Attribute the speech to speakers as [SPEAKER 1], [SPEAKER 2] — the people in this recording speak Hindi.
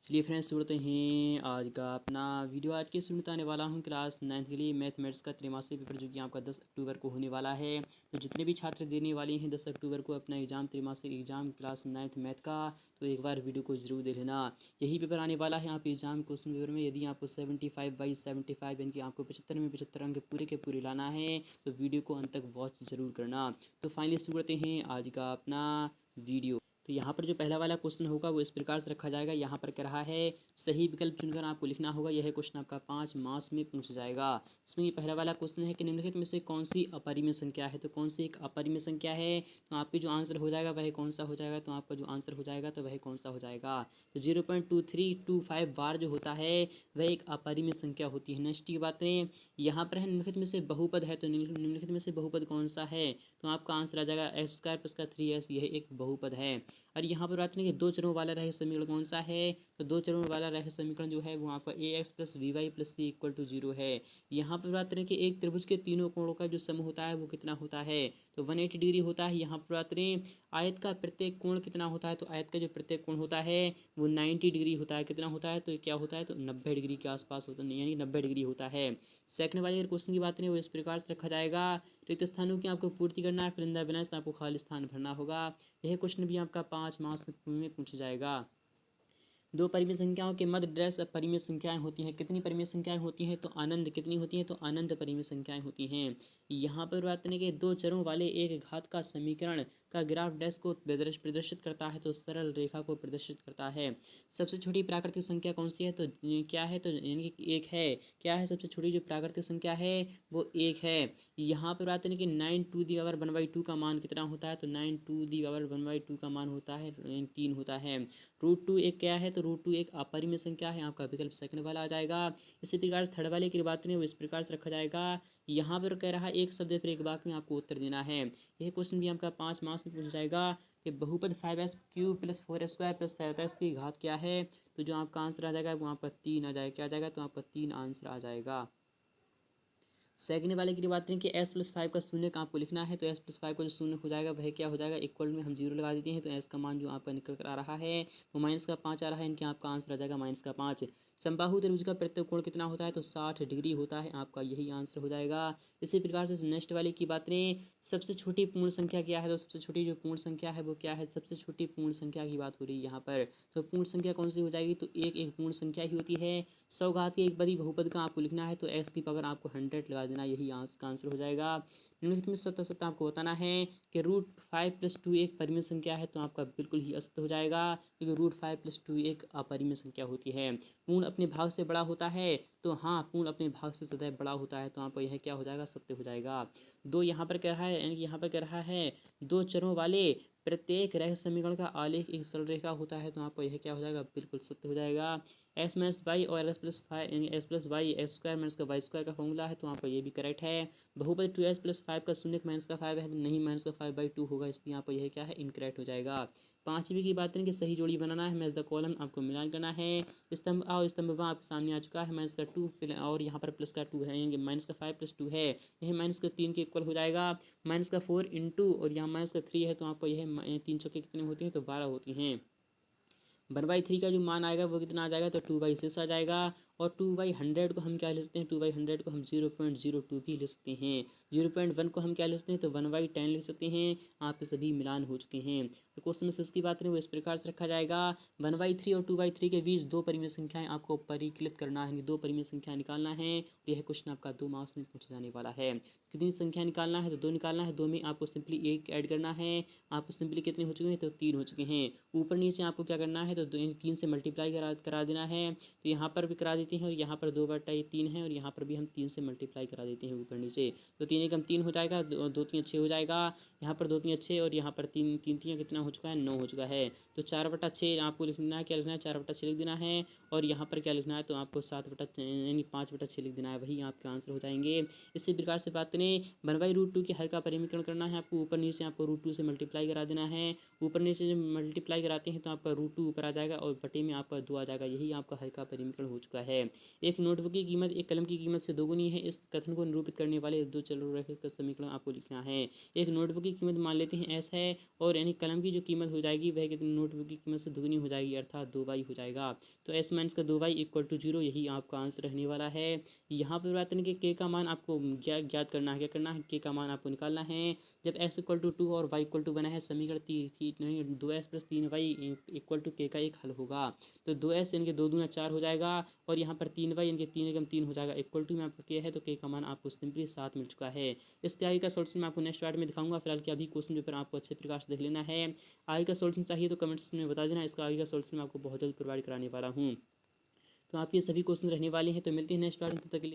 [SPEAKER 1] चलिए फ्रेंड्स, शुरू करते हैं आज का अपना वीडियो। आज के शुरू आने वाला हूं क्लास 9th के लिए मैथमेटिक्स का त्रैमासिक पेपर, जो कि आपका 10 अक्टूबर को होने वाला है। तो जितने भी छात्र देने वाले हैं 10 अक्टूबर को अपना एग्जाम, त्रैमासिक एग्जाम क्लास 9th मैथ का, तो एक बार वीडियो को जरूर देख लेना। यही पेपर आने वाला है आप एग्जाम क्वेश्चन पेपर में। यदि आपको 75/75 यानी कि आपको 75 में 75 अंक पूरे के पूरे लाना है, तो वीडियो को अंत तक वॉच जरूर करना। तो फाइनली शुरू करते हैं आज का अपना वीडियो। तो यहाँ पर जो पहला वाला क्वेश्चन होगा वो इस प्रकार से रखा जाएगा। यहाँ पर कह रहा है सही विकल्प चुनकर आपको लिखना होगा। यह क्वेश्चन आपका 5 मार्क्स में पूछा जाएगा। इसमें ये पहला वाला क्वेश्चन है कि निम्नलिखित में से कौन सी अपरिमेय संख्या है। तो कौन सी एक अपरिमेय संख्या है, तो आपके जो आंसर हो जाएगा वह कौन सा हो जाएगा। तो आपका जो आंसर हो जाएगा तो वह कौन सा हो जाएगा। तो 0.2325 बार जो होता है वह एक अपरिमेय संख्या होती है। नेक्स्ट की बात करें, यहाँ पर है निम्नलिखित में से बहुपद है। तो निम्नलिखित में से बहुपद कौन सा है, तो आपका आंसर आ जाएगा x² + का 3s। यह एक बहुपद है। और यहाँ पर बात करें कि दो चरों वाला रैखिक समीकरण कौन सा है, तो दो चरों वाला रैखिक समीकरण जो है वो आपका ax + by + c = 0 है। यहाँ पर बात करें कि एक त्रिभुज के तीनों कोणों का जो सम होता है वो कितना होता है, तो 180 डिग्री होता है। यहाँ पर बात करें आयत का प्रत्येक कोण कितना होता है, तो आयत का जो प्रत्येक कोण होता है वो 90 डिग्री होता है। कितना होता है, तो क्या होता है, तो 90 डिग्री के आसपास होता है, यानी 90 डिग्री होता है। सेकंड वाले क्वेश्चन की बात करें वो इस प्रकार से रखा जाएगा। रिक्त स्थानों की आपको पूर्ति करना है, परिंदा बिना से आपको खाली स्थान भरना होगा। यह क्वेश्चन भी आपका 5 मार्क्स में पूछा जाएगा। दो परिमेय संख्याओं के मध्य डैश परिमेय संख्याएं होती हैं। कितनी परिमेय संख्याएं होती हैं, तो अनंत। कितनी होती हैं, तो अनंत परिमेय संख्याएं होती हैं। यहाँ पर बात करें कि दो चरों वाले एक घात का समीकरण का ग्राफ डैश को प्रदर्शित करता है, तो सरल रेखा को प्रदर्शित करता है। सबसे छोटी प्राकृतिक संख्या कौन सी है, तो क्या है, तो यानी कि एक है। क्या है सबसे छोटी जो प्राकृतिक संख्या है वो एक है। यहाँ पर बात करें कि 9^1/2 का मान कितना होता है, तो 9^1/2 का मान होता है 3 होता है। √2 एक क्या है, तो √2 एक अपरिमेय संख्या है। आपका विकल्प सेकंड वाला आ जाएगा। इसी प्रकार से थर्ड वाले की बात करें वो इस प्रकार से रखा जाएगा। यहाँ पर कह रहा है एक शब्द पर एक वाक्य में आपको उत्तर देना है। यह क्वेश्चन भी आपका 5 मार्क्स में पूछा जाएगा कि बहुपद 5s³ + 4s² + 7s की घात क्या है। तो जो आपका आंसर आ जाएगा वो आपका 3 आ जाएगा। क्या आ जाएगा, तो आपका 3 आंसर आ जाएगा। सेकंड वाले की बात करें कि s+5 का शून्य का आपको लिखना है। तो s+5 का जो शून्य हो जाएगा वह क्या हो जाएगा, इक्वल में हम 0 लगा देते हैं। तो s का मान जो आपका निकल कर आ रहा है वो -5 आ रहा है। इनके आपका आंसर आ जाएगा -5। समबाहु त्रिभुज का प्रत्येक कोण कितना होता है, तो 60 डिग्री होता है। आपका यही आंसर हो जाएगा। इसी प्रकार से नेक्स्ट वाले की बात करें, सबसे छोटी पूर्ण संख्या क्या है, तो सबसे छोटी जो पूर्ण संख्या है वो क्या है, सबसे छोटी पूर्ण संख्या की बात हो रही है यहाँ पर। तो पूर्ण संख्या कौन सी हो जाएगी, तो एक पूर्ण संख्या ही होती है। 100 घात के एक बड़ी बहुपद का आपको लिखना है, तो x की पावर आपको 100 लगा देना, यही का आंसर हो जाएगा। निम्नलिखित में सत्य आपको बताना है कि √5 + 2 एक परिमेय संख्या है। तो आपका बिल्कुल ही असत्य हो जाएगा, क्योंकि √5 + 2 एक अपरिमेय संख्या होती है। पूर्ण अपने भाग से बड़ा होता है, तो हाँ पूर्ण अपने भाग से सदैव बड़ा होता है। तो आपका यह क्या हो जाएगा, सत्य हो जाएगा। दो यहाँ पर कह रहा है, यानी कि यहाँ पर कह रहा है दो चरों वाले प्रत्येक रैखिक समीकरण का आलेख एक सरल रेखा होता है। तो आपको यह क्या हो जाएगा, बिल्कुल सत्य हो जाएगा। x - y और s+5 यानी s+y x² - का y² का फॉर्मूला है। तो आपका ये भी करेक्ट है। बहुपद 2s+5 का शून्य -5 है, नहीं -5/2 होगा, इसलिए आपको यह क्या है, इनकरेक्ट हो जाएगा। पाँचवीं की बात करें कि सही जोड़ी बनाना है, मैच द कॉलम आपको मिलान करना है। स्तंभ आ और स्तंभ ब आपके सामने आ चुका है। -2 और यहाँ पर +2 है, यानी -5 + 2 है, यह -3 के इक्वल हो जाएगा। -4 इंटू और यहाँ -3 है, तो आपको यह 3 चौके कितने होती हैं, तो 12 होती हैं। 1/3 का जो मान आएगा वो कितना आ जाएगा, तो 2/6 आ जाएगा। और 2/100 को हम क्या ले सकते हैं, 2/100 को हम 0.02 भी ले सकते हैं। 0.1 को हम क्या ले सकते हैं, तो 1/10 ले सकते हैं। आपके सभी मिलान हो चुके हैं। तो क्वेश्चन में इसकी बात करें वो इस प्रकार से रखा जाएगा। 1/3 और 2/3 के बीच दो परिमेय संख्याएं आपको परिकलित करना है, दो परिमेय संख्या निकालना है। यह क्वेश्चन आपका 2 मार्क्स में पूछा जाने वाला है। कितनी संख्या निकालना है, तो 2 निकालना है। 2 में आपको सिंपली 1 ऐड करना है। आपको सिंपली कितने हो चुके हैं, तो 3 हो चुके हैं। ऊपर नीचे आपको क्या करना है, तो 3 से मल्टीप्लाई करा देना है। तो यहाँ पर भी करा देते हैं, और यहाँ पर 2/3 है, और यहाँ पर भी हम 3 से मल्टीप्लाई करा देते हैं ऊपर नीचे। तो 3 एकम 3 हो जाएगा, 2 3 6 हो जाएगा। यहाँ पर 2 3 6 और यहाँ पर 3 3 3 कितना हो चुका है, 9 हो चुका है। तो 4/6 आपको लिखना है, क्या लिखना है, 4/6 लिख देना है। और यहाँ पर क्या लिखना है, तो आपको 7 यानी 5/6 लिख देना है, वही आपका आंसर हो जाएंगे। इसी प्रकार से बात करें 1/√2 के हर का परिमीकरण करना है आपको। ऊपर नीचे आपको √2 से मल्टीप्लाई करा देना है, ऊपर नीचे जब मल्टीप्लाई कराते हैं तो आपका √2 ऊपर आ जाएगा और बटे में आपका 2 आ जाएगा। यही आपका हल का परिमीकरण हो चुका है। एक नोटबुक की कीमत एक कलम की कीमत से दोगुनी है। इस कथन को निरूपित करने वाले दो चररेखा का समीकरण आपको लिखना है। एक नोटबुक की कीमत मान लेते हैं एस है और यानी कलम की जो कीमत हो जाएगी वह कितनी नोटबुक की कीमत से दोगुनी हो जाएगी, अर्थात 2y हो जाएगा। तो एस माइनस का 2y इक्वल टू 0 यही आपका आंसर रहने वाला है। यहाँ परिवर्तन के के का मान आपको ज्ञात करना है। क्या करना है? के का मान आपको निकालना है। जब x इक्वल टू 2 और y इक्वल टू बना है समीकरण नहीं 2s plus 3y equal to के का एक हल होगा। तो 2s यानी कि 2 दूना 4 हो जाएगा और यहाँ पर 3y यानी कि 3 एकम 3 हो जाएगा। इक्वल टू में आपका के है तो के का मान आपको सिंपली 7 मिल चुका है। इसके आगे का सोल्यूशन मैं आपको नेक्स्ट पार्ट में दिखाऊंगा। फिलहाल कि अभी क्वेश्चन पेपर आपको अच्छे प्रकार से देख लेना है। आगे का सोल्यूशन चाहिए तो कमेंट्स में बता देना। इसका आगे का सोल्यूशन मैं आपको बहुत जल्द प्रोवाइड कराने वाला हूँ। तो आपके सभी क्वेश्चन रहने वाले हैं। तो मिलते हैं नेक्स्ट पार्ट में, तब तक के लिए।